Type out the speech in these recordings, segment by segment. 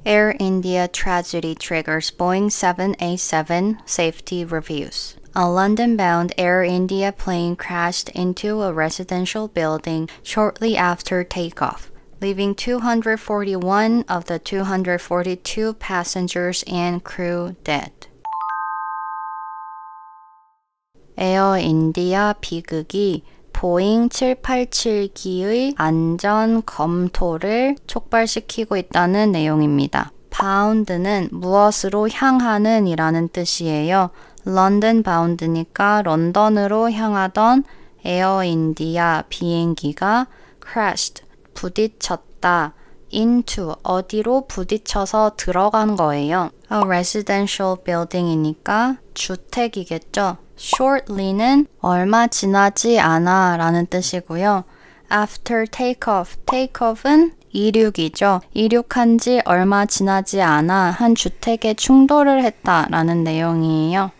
Air India tragedy triggers Boeing 787 safety reviews. A London-bound Air India plane crashed into a residential building shortly after takeoff, leaving 241 of the 242 passengers and crew dead. 에어 인디아 비극이 보잉 787기의 안전 검토를 촉발시키고 있다는 내용입니다. bound는 무엇으로 향하는 이라는 뜻이에요. 런던 바운드니까 런던으로 향하던 에어 인디아 비행기가 crashed, 부딪혔다. into, 어디로 부딪혀서 들어간 거예요. A residential building이니까 주택이겠죠. shortly는 얼마 지나지 않아 라는 뜻이고요. after takeoff, takeoff은 이륙이죠. 이륙한 지 얼마 지나지 않아 한 주택에 충돌을 했다라는 내용이에요.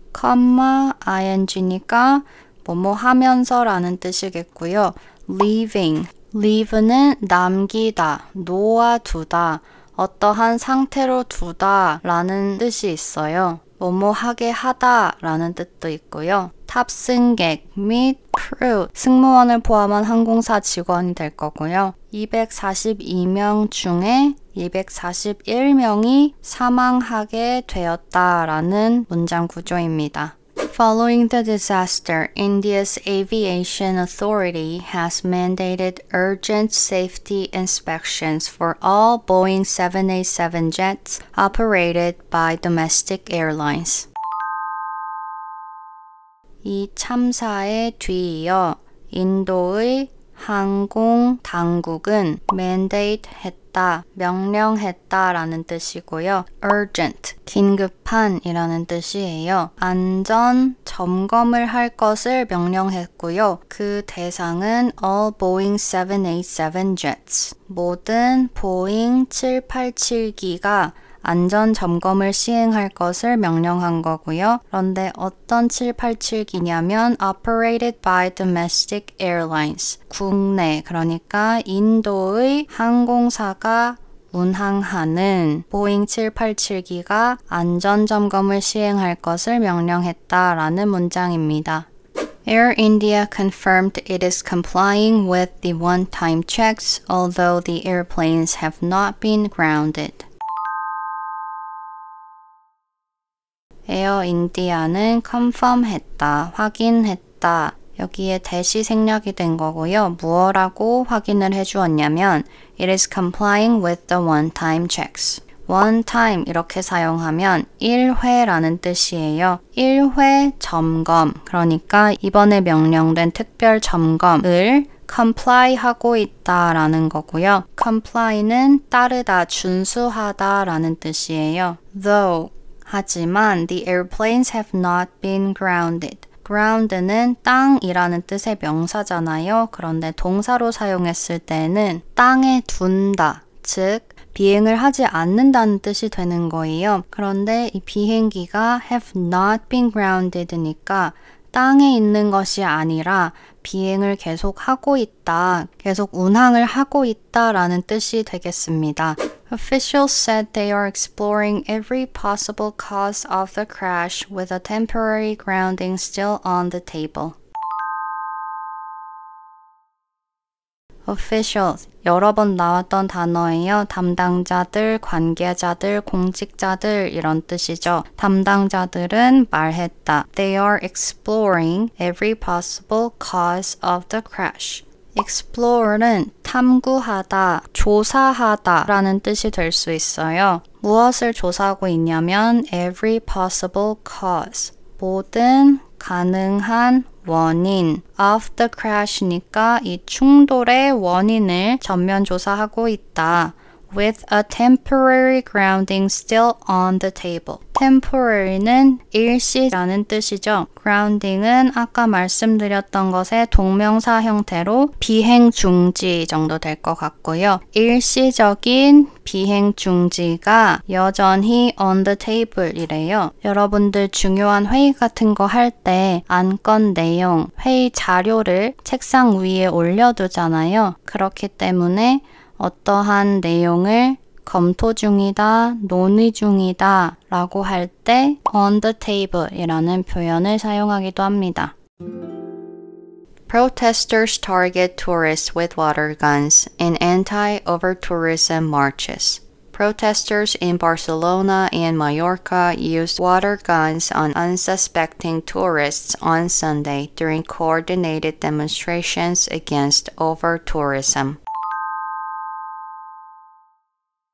ing니까 뭐뭐 하면서 라는 뜻이겠고요. leaving, leave는 남기다, 놓아두다, 어떠한 상태로 두다 라는 뜻이 있어요. 뭐뭐 하게 하다 라는 뜻도 있고요. 탑승객 및 crew, 승무원을 포함한 항공사 직원이 될 거고요. 242명 중에 241명이 사망하게 되었다라는 문장 구조입니다. Following the disaster, India's aviation authority has mandated urgent safety inspections for all Boeing 787 jets operated by domestic airlines. 이 참사에 뒤이어 인도의 항공 당국은 mandate 했다, 명령했다 라는 뜻이고요. urgent, 긴급한 이라는 뜻이에요. 안전 점검을 할 것을 명령했고요. 그 대상은 all Boeing 787 jets, 모든 보잉 787기가 안전 점검을 시행할 것을 명령한 거고요. 그런데 어떤 787기냐면 operated by domestic airlines, 국내, 그러니까 인도의 항공사가 운항하는 보잉 787기가 안전 점검을 시행할 것을 명령했다라는 문장입니다. Air India confirmed it is complying with the one-time checks, although the airplanes have not been grounded. 에어 인디아는 confirm했다, 확인했다. 여기에 대시 생략이 된 거고요. 무엇라고 확인을 해주었냐면 It is complying with the one-time checks. one time 이렇게 사용하면 1회라는 뜻이에요. 1회 점검, 그러니까 이번에 명령된 특별 점검을 comply하고 있다라는 거고요. comply는 따르다, 준수하다 라는 뜻이에요. Though, 하지만 the airplanes have not been grounded. ground는 땅이라는 뜻의 명사잖아요. 그런데 동사로 사용했을 때는 땅에 둔다, 즉 비행을 하지 않는다는 뜻이 되는 거예요. 그런데 이 비행기가 have not been grounded니까 땅에 있는 것이 아니라 비행을 계속 하고 있다, 계속 운항을 하고 있다라는 뜻이 되겠습니다. Officials said they are exploring every possible cause of the crash with a temporary grounding still on the table. Officials, 여러 번 나왔던 단어예요. 담당자들, 관계자들, 공직자들 이런 뜻이죠. 담당자들은 말했다. They are exploring every possible cause of the crash. Explore는 탐구하다, 조사하다 라는 뜻이 될 수 있어요. 무엇을 조사하고 있냐면 every possible cause, 모든 가능한 원인 of the crash니까 이 충돌의 원인을 전면 조사하고 있다. With a temporary grounding still on the table. temporary는 일시라는 뜻이죠. grounding은 아까 말씀드렸던 것의 동명사 형태로 비행 중지 정도 될 것 같고요. 일시적인 비행 중지가 여전히 on the table 이래요. 여러분들 중요한 회의 같은 거 할 때 안건 내용, 회의 자료를 책상 위에 올려두잖아요. 그렇기 때문에 어떠한 내용을 검토 중이다, 논의 중이다 라고 할 때 on the table 이라는 표현을 사용하기도 합니다. Protesters target tourists with water guns in anti-over-tourism marches. Protesters in Barcelona and Mallorca used water guns on unsuspecting tourists on Sunday during coordinated demonstrations against over-tourism.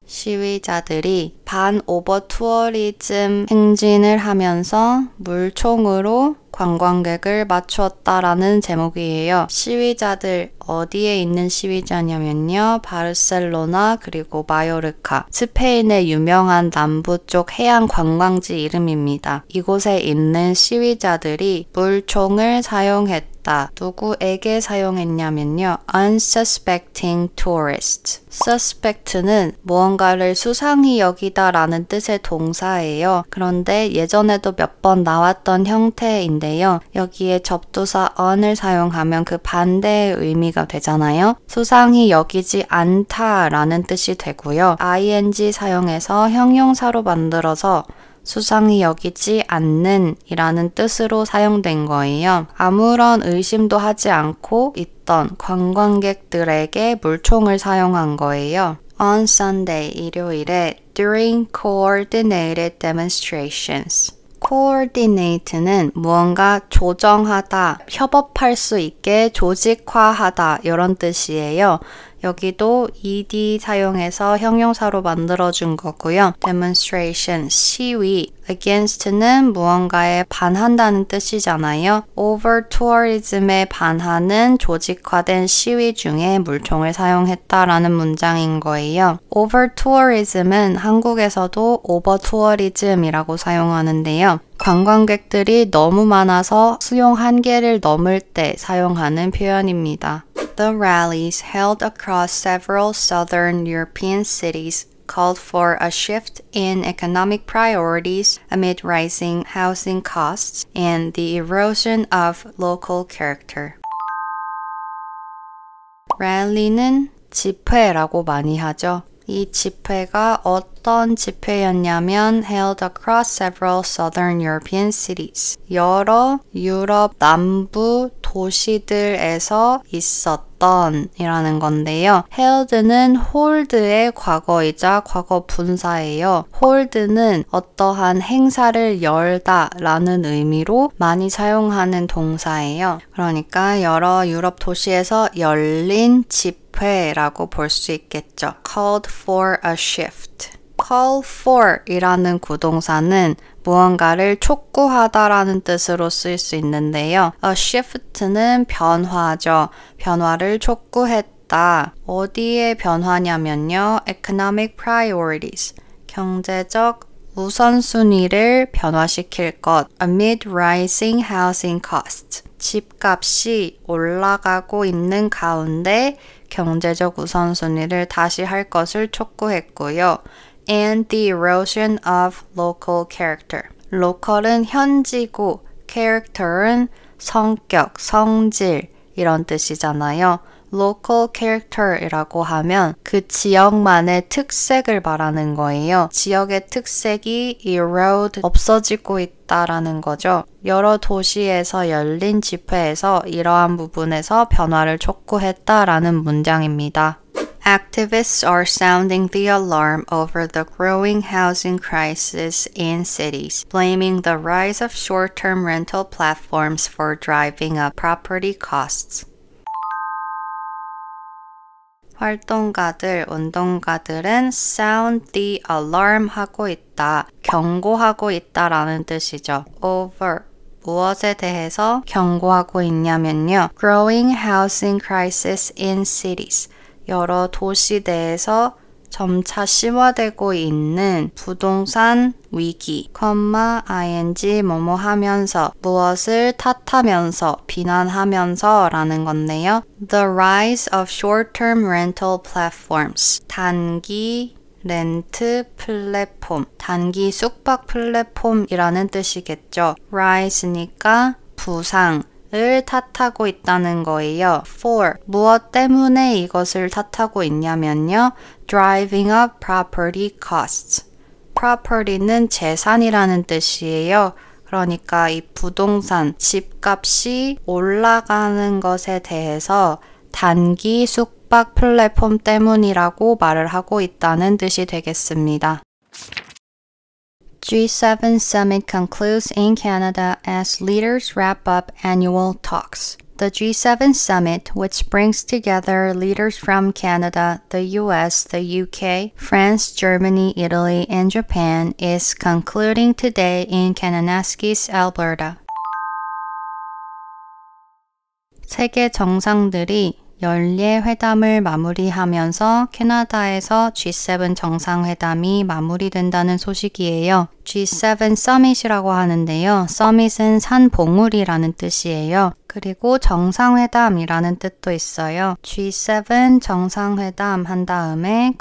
시위자들이 반오버 투어리즘 행진을 하면서 물총으로 관광객을 맞추었다라는 제목이에요. 시위자들 어디에 있는 시위자냐면요. 바르셀로나 그리고 마요르카, 스페인의 유명한 남부 쪽 해안 관광지 이름입니다. 이곳에 있는 시위자들이 물총을 사용했다. 누구에게 사용했냐면요. unsuspecting tourists. suspect는 무언가를 수상히 여기다 라는 뜻의 동사예요. 그런데 예전에도 몇 번 나왔던 형태인데요. 여기에 접두사 on을 사용하면 그 반대의 의미가 되잖아요. 수상히 여기지 않다 라는 뜻이 되고요. ing 사용해서 형용사로 만들어서 수상히 여기지 않는 이라는 뜻으로 사용된 거예요. 아무런 의심도 하지 않고 있던 관광객들에게 물총을 사용한 거예요. On Sunday, 일요일에 during coordinated demonstrations. coordinate는 무언가 조정하다, 협업할 수 있게 조직화하다 이런 뜻이에요. 여기도 ed 사용해서 형용사로 만들어준 거고요. demonstration, 시위, against는 무언가에 반한다는 뜻이잖아요. over tourism에 반하는 조직화된 시위 중에 물총을 사용했다라는 문장인 거예요. over tourism은 한국에서도 over tourism이라고 사용하는데요. 관광객들이 너무 많아서 수용 한계를 넘을 때 사용하는 표현입니다. The rallies held across several southern European cities called for a shift in economic priorities amid rising housing costs and the erosion of local character. 랠리는 집회라고 많이 하죠. 이 집회가 어떤 집회였냐면 held across several southern European cities. 여러 유럽 남부 도시들에서 있었던 이라는 건데요. held는 hold의 과거이자 과거 분사예요. hold는 어떠한 행사를 열다 라는 의미로 많이 사용하는 동사예요. 그러니까 여러 유럽 도시에서 열린 집회라고 볼 수 있겠죠. called for a shift. call for 이라는 구동사는 무언가를 촉구하다라는 뜻으로 쓰일 수 있는데요. a shift는 변화죠. 변화를 촉구했다. 어디에 변화냐면요. economic priorities. 경제적 우선순위를 변화시킬 것. amid rising housing costs. 집값이 올라가고 있는 가운데 경제적 우선순위를 다시 할 것을 촉구했고요. and the erosion of local character. local은 현지고 character은 성격, 성질 이런 뜻이잖아요. local character이라고 하면 그 지역만의 특색을 말하는 거예요. 지역의 특색이 erode, 없어지고 있다라는 거죠. 여러 도시에서 열린 집회에서 이러한 부분에서 변화를 촉구했다라는 문장입니다. Activists are sounding the alarm over the growing housing crisis in cities, blaming the rise of short-term rental platforms for driving up property costs. 활동가들, 운동가들은 sound the alarm 하고 있다, 경고하고 있다라는 뜻이죠. over, 무엇에 대해서 경고하고 있냐면요. growing housing crisis in cities, 여러 도시 내에서 점차 심화되고 있는 부동산 위기, ing 뭐뭐 하면서, 무엇을 탓하면서, 비난하면서 라는 건데요. The rise of short-term rental platforms, 단기 렌트 플랫폼, 단기 숙박 플랫폼이라는 뜻이겠죠. rise니까 부상, 을 탓하고 있다는 거예요. For 무엇 때문에 이것을 탓하고 있냐면요. Driving up property costs. property는 재산이라는 뜻이에요. 그러니까 이 부동산, 집값이 올라가는 것에 대해서 단기 숙박 플랫폼 때문이라고 말을 하고 있다는 뜻이 되겠습니다. G7 summit concludes in Canada as leaders wrap up annual talks. The G7 summit, which brings together leaders from Canada, the US, the UK, France, Germany, Italy, and Japan, is concluding today in Kananaskis, Alberta. 세계 정상들이 연례 회담을 마무리하면서 캐나다에서 G7 정상회담이 마무리된다는 소식이에요. G7 Summit이라고 하는데요. Summit은 산봉우리라는 뜻이에요. 그리고 정상회담이라는 뜻도 있어요. G7 정상회담 한 다음에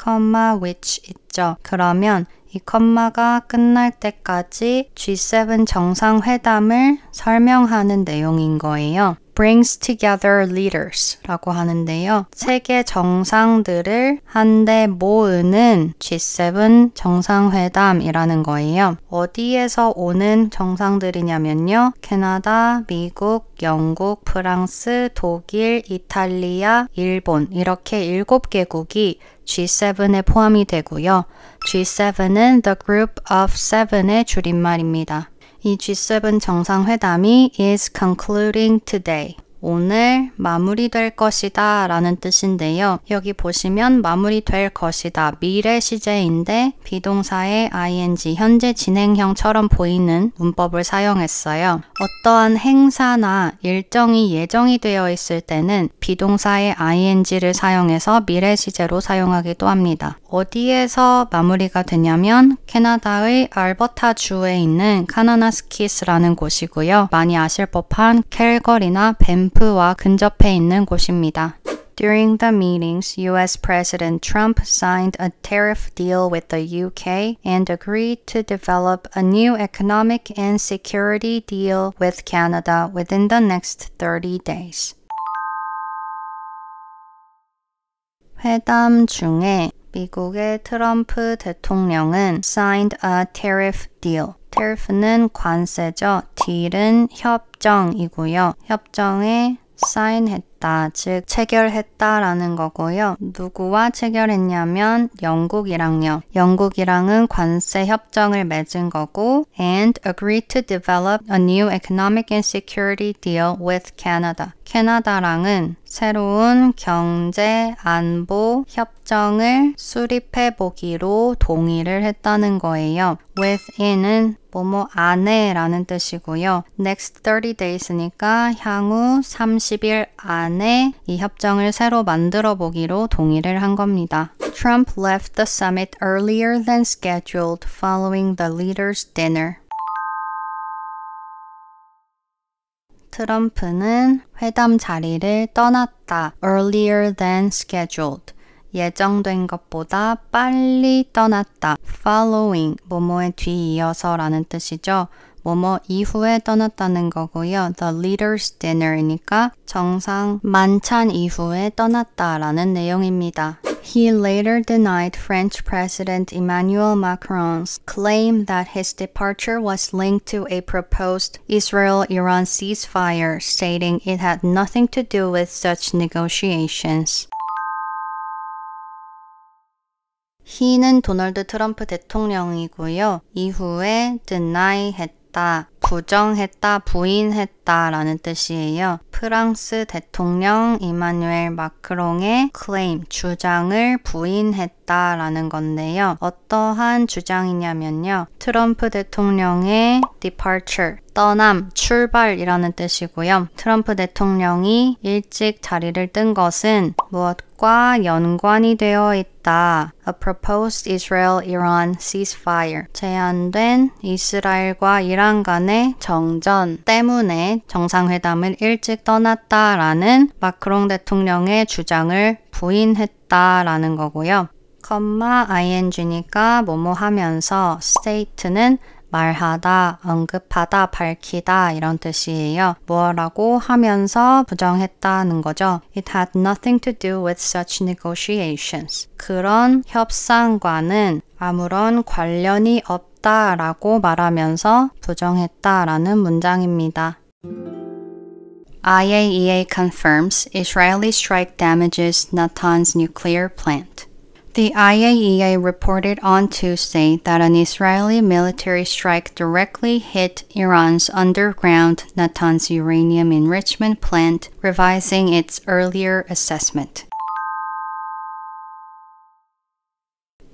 which 있죠. 그러면 이 컴마가 끝날 때까지 G7 정상회담을 설명하는 내용인 거예요. brings together leaders 라고 하는데요. 세계 정상들을 한데 모으는 G7 정상회담이라는 거예요. 어디에서 오는 정상들이냐면요. 캐나다, 미국, 영국, 프랑스, 독일, 이탈리아, 일본 이렇게 7개국이 G7에 포함이 되고요. G7은 The Group of Seven의 줄임말입니다. 이 G7 정상회담이 is concluding today. 오늘 마무리될 것이다 라는 뜻인데요. 여기 보시면 마무리될 것이다. 미래 시제인데 비동사의 ing 현재 진행형처럼 보이는 문법을 사용했어요. 어떠한 행사나 일정이 예정이 되어 있을 때는 비동사의 ing를 사용해서 미래 시제로 사용하기도 합니다. 어디에서 마무리가 되냐면 캐나다의 알버타주에 있는 카나나스키스라는 곳이고요. 많이 아실 법한 캘거리나 밴프와 근접해 있는 곳입니다. During the meetings, US President Trump signed a tariff deal with the UK and agreed to develop a new economic and security deal with Canada within the next 30 days. 회담 중에 미국의 트럼프 대통령은 signed a tariff deal. tariff는 관세죠. deal은 협정이고요. 협정에 sign했다, 즉 체결했다라는 거고요. 누구와 체결했냐면 영국이랑요. 영국이랑은 관세 협정을 맺은 거고 and agreed to develop a new economic and security deal with Canada. 캐나다랑은 새로운 경제 안보 협정을 수립해 보기로 동의를 했다는 거예요. within은 뭐뭐 안에라는 뜻이고요. next 30 days니까 향후 30일 안에 이 협정을 새로 만들어 보기로 동의를 한 겁니다. Trump left the summit earlier than scheduled following the leaders' dinner. 트럼프는 회담 자리를 떠났다. earlier than scheduled. 예정된 것보다 빨리 떠났다. following, 뭐뭐에 뒤이어서라는 뜻이죠. 뭐뭐 이후에 떠났다는 거고요. The leaders' dinner이니까 정상 만찬 이후에 떠났다라는 내용입니다. He later denied French President Emmanuel Macron's claim that his departure was linked to a proposed Israel-Iran ceasefire, stating it had nothing to do with such negotiations. he는 도널드 트럼프 대통령이고요. 이후에 deny 했다, 부정했다, 부인했다 라는 뜻이에요. 프랑스 대통령 이마누엘 마크롱의 claim, 주장을 부인했다 라는 건데요. 어떠한 주장이냐면요. 트럼프 대통령의 departure, 떠남, 출발이라는 뜻이고요. 트럼프 대통령이 일찍 자리를 뜬 것은 무엇과 연관이 되어 있다. A proposed Israel-Iran ceasefire. 제안된 이스라엘과 이란 간의 정전 때문에 정상회담을 일찍 떠났다라는 마크롱 대통령의 주장을 부인했다라는 거고요. ing니까 뭐뭐 하면서 state는 말하다, 언급하다, 밝히다 이런 뜻이에요. 뭐라고 하면서 부정했다는 거죠. It had nothing to do with such negotiations. 그런 협상과는 아무런 관련이 없다라고 말하면서 부정했다라는 문장입니다. IAEA confirms Israeli strike damages Natanz nuclear plant. The IAEA reported on Tuesday that an Israeli military strike directly hit Iran's underground Natanz uranium enrichment plant, revising its earlier assessment.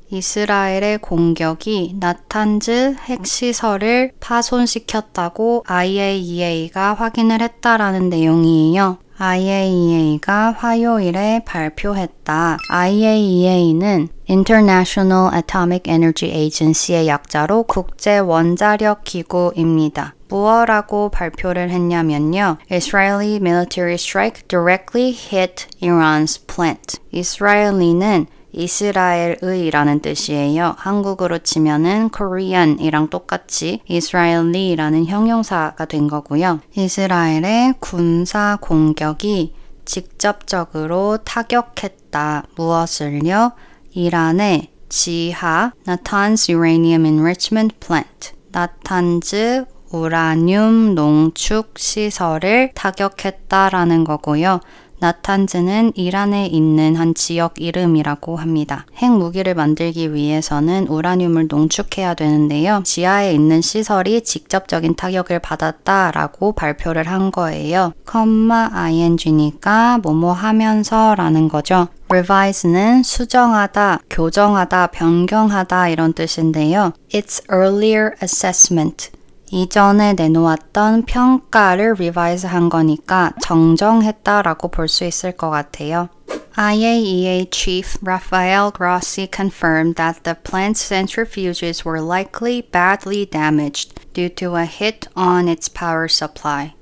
이스라엘의 공격이 나탄즈 핵시설을 파손시켰다고 IAEA가 확인을 했다라는 내용이에요. IAEA가 화요일에 발표했다. IAEA는 International Atomic Energy Agency의 약자로 국제원자력 기구입니다. 무엇라고 발표를 했냐면요. Israeli military strike directly hit Iran's plant. 이스라엘리는 이스라엘의라는 뜻이에요. 한국어로 치면은 Korean이랑 똑같이 Israeli라는 형용사가 된 거고요. 이스라엘의 군사 공격이 직접적으로 타격했다. 무엇을요? 이란의 지하 Natanz Uranium Enrichment Plant, 나탄즈 우라늄 농축 시설을 타격했다라는 거고요. 나탄즈는 이란에 있는 한 지역 이름이라고 합니다. 핵무기를 만들기 위해서는 우라늄을 농축해야 되는데요. 지하에 있는 시설이 직접적인 타격을 받았다라고 발표를 한 거예요. ing니까 뭐뭐 하면서 라는 거죠. revise는 수정하다, 교정하다, 변경하다 이런 뜻인데요. Its earlier assessment. 이전에 내놓았던 평가를 revise 한 거니까 정정했다라고 볼 수 있을 것 같아요. IAEA Chief Rafael Grossi confirmed that the plant's centrifuges were likely badly damaged due to a hit on its power supply.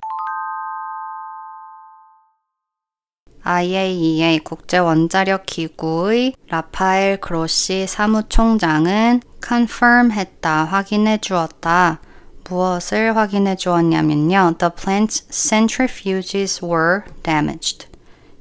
IAEA 국제원자력기구의 라파엘 그로시 사무총장은 confirm 했다, 확인해 주었다. 무엇을 확인해 주었냐면요. The plant's centrifuges were damaged.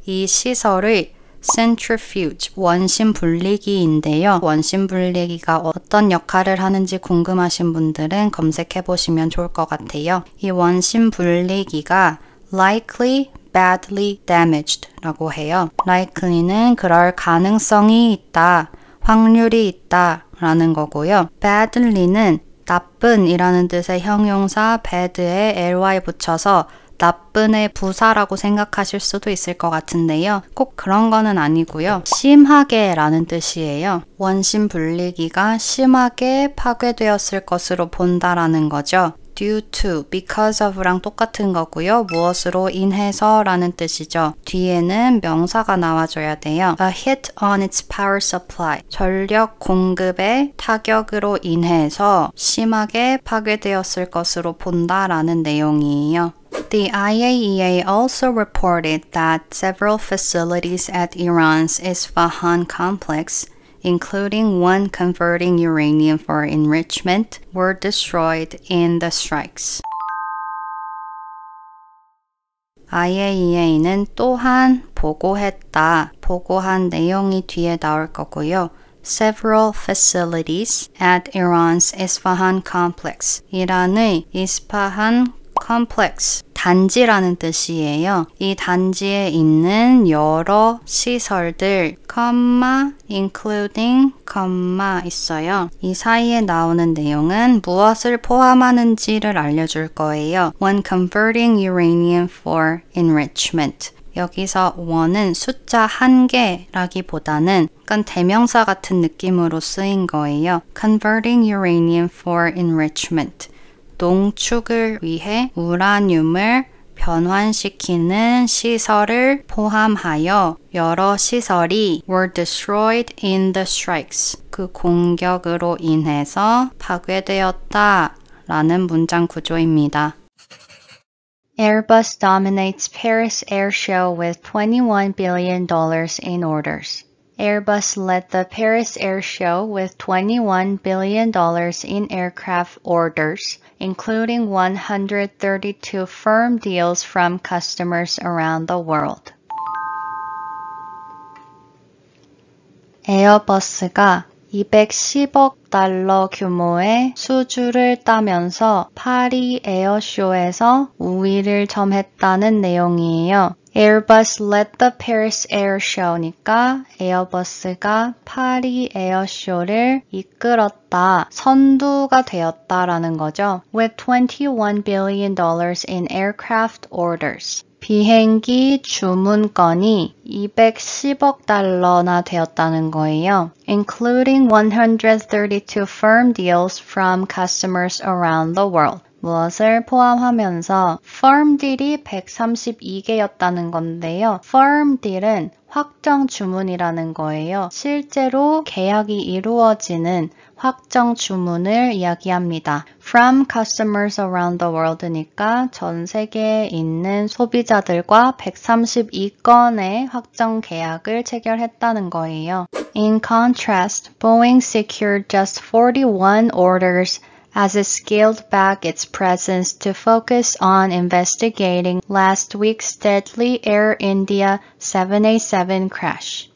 이 시설의 centrifuge, 원심 분리기인데요. 원심 분리기가 어떤 역할을 하는지 궁금하신 분들은 검색해 보시면 좋을 것 같아요. 이 원심 분리기가 likely, badly damaged 라고 해요. likely는 그럴 가능성이 있다, 확률이 있다 라는 거고요. badly는 나쁜이라는 뜻의 형용사 bad에 ly 붙여서 나쁜의 부사라고 생각하실 수도 있을 것 같은데요. 꼭 그런 거는 아니고요. 심하게 라는 뜻이에요. 원심 분리기가 심하게 파괴되었을 것으로 본다라는 거죠. due to, because of랑 똑같은 거고요. 무엇으로 인해서 라는 뜻이죠. 뒤에는 명사가 나와줘야 돼요. A hit on its power supply. 전력 공급의 타격으로 인해서 심하게 파괴되었을 것으로 본다라는 내용이에요. The IAEA also reported that several facilities at Iran's Isfahan complex, including one converting uranium for enrichment, were destroyed in the strikes. IAEA는 또한 보고했다. 보고한 내용이 뒤에 나올 거고요. Several facilities at Iran's Isfahan complex. 이란의 이스파한 complex, 단지라는 뜻이에요. 이 단지에 있는 여러 시설들, including, 있어요. 이 사이에 나오는 내용은 무엇을 포함하는지를 알려줄 거예요. When converting uranium for enrichment. 여기서 one은 숫자 1개라기보다는 약간 대명사 같은 느낌으로 쓰인 거예요. Converting uranium for enrichment. 농축을 위해 우라늄을 변환시키는 시설을 포함하여 여러 시설이 were destroyed in the strikes. 그 공격으로 인해서 파괴되었다 라는 문장 구조입니다. Airbus dominates Paris Air Show with $21 billion in orders. Airbus led the Paris Air Show with $21 billion in aircraft orders, including 132 firm deals from customers around the world. 에어버스가 210억 달러 규모의 수주를 따면서 파리 에어쇼에서 우위를 점했다는 내용이에요. Airbus led the Paris Air Show니까 에어버스가 파리 에어쇼를 이끌었다, 선두가 되었다라는 거죠. With $21 billion in aircraft orders. 비행기 주문건이 210억 달러나 되었다는 거예요. Including 132 firm deals from customers around the world. 무엇을 포함하면서 firm deal이 132개였다는 건데요. firm deal은 확정 주문이라는 거예요. 실제로 계약이 이루어지는 확정 주문을 이야기합니다. From customers around the world니까 전 세계에 있는 소비자들과 132건의 확정 계약을 체결했다는 거예요. In contrast, Boeing secured just 41 orders as it scaled back its presence to focus on investigating last week's deadly Air India 787 crash.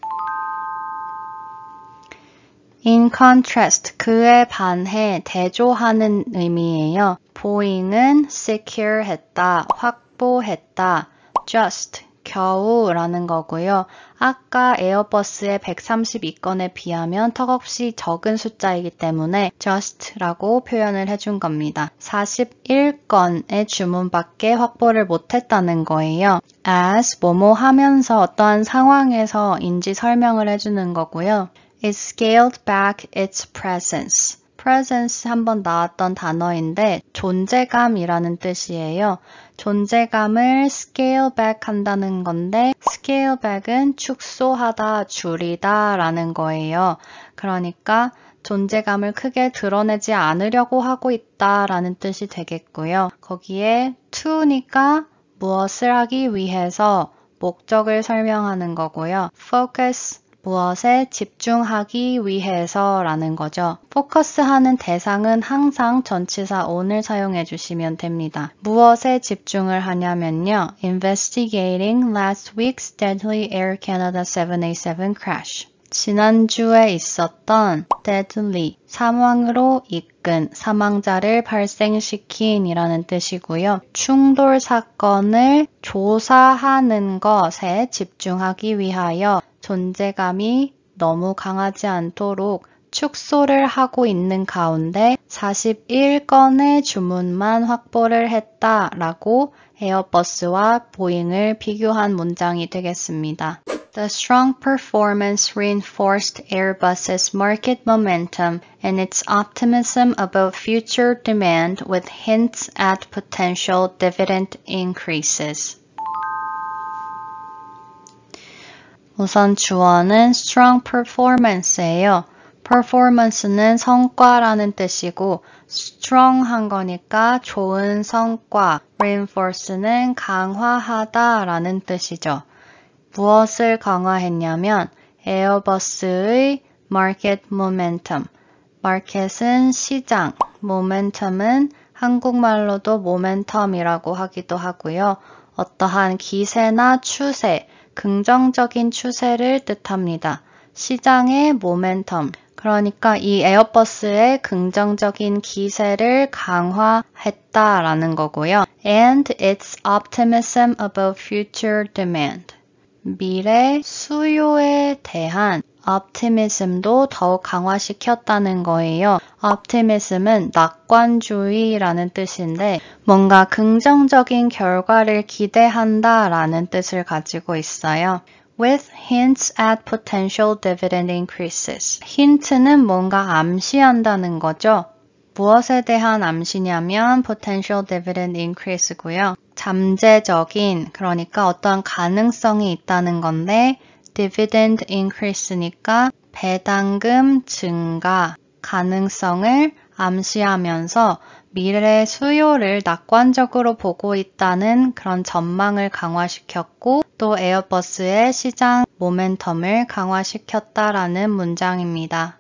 In contrast, 그에 반해 대조하는 의미예요. 보잉은 secure 했다, 확보했다, just, 겨우라는 거고요. 아까 에어버스의 132건에 비하면 턱없이 적은 숫자이기 때문에 just라고 표현을 해준 겁니다. 41건의 주문밖에 확보를 못했다는 거예요. as, 뭐뭐 하면서 어떠한 상황에서인지 설명을 해주는 거고요. It scaled back its presence. presence 한번 나왔던 단어인데 존재감이라는 뜻이에요. 존재감을 scale back 한다는 건데 scale back은 축소하다, 줄이다 라는 거예요. 그러니까 존재감을 크게 드러내지 않으려고 하고 있다 라는 뜻이 되겠고요. 거기에 to니까 무엇을 하기 위해서 목적을 설명하는 거고요. focus 무엇에 집중하기 위해서라는 거죠. 포커스하는 대상은 항상 전치사 on을 사용해 주시면 됩니다. 무엇에 집중을 하냐면요. Investigating last week's deadly Air Canada 787 crash. 지난주에 있었던 deadly, 사망으로 이끈, 사망자를 발생시킨 이라는 뜻이고요. 충돌 사건을 조사하는 것에 집중하기 위하여 존재감이 너무 강하지 않도록 축소를 하고 있는 가운데 41건의 주문만 확보를 했다라고 에어버스와 보잉을 비교한 문장이 되겠습니다. The strong performance reinforced Airbus's market momentum and its optimism about future demand with hints at potential dividend increases. 우선 주어는 strong performance예요. performance는 성과라는 뜻이고 strong한 거니까 좋은 성과, reinforce는 강화하다 라는 뜻이죠. 무엇을 강화했냐면 에어버스의 market momentum, market은 시장, momentum은 한국말로도 모멘텀이라고 하기도 하고요. 어떠한 기세나 추세, 긍정적인 추세를 뜻합니다. 시장의 모멘텀, 그러니까 이 에어버스의 긍정적인 기세를 강화했다라는 거고요. And its optimism about future demand. 미래 수요에 대한 optimism도 더욱 강화시켰다는 거예요. optimism은 낙관주의라는 뜻인데 뭔가 긍정적인 결과를 기대한다라는 뜻을 가지고 있어요. With hints at potential dividend increases. 힌트는 뭔가 암시한다는 거죠. 무엇에 대한 암시냐면 potential dividend increase고요. 잠재적인, 그러니까 어떠한 가능성이 있다는 건데 dividend increase니까 배당금 증가 가능성을 암시하면서 미래 수요를 낙관적으로 보고 있다는 그런 전망을 강화시켰고 또 에어버스의 시장 모멘텀을 강화시켰다라는 문장입니다.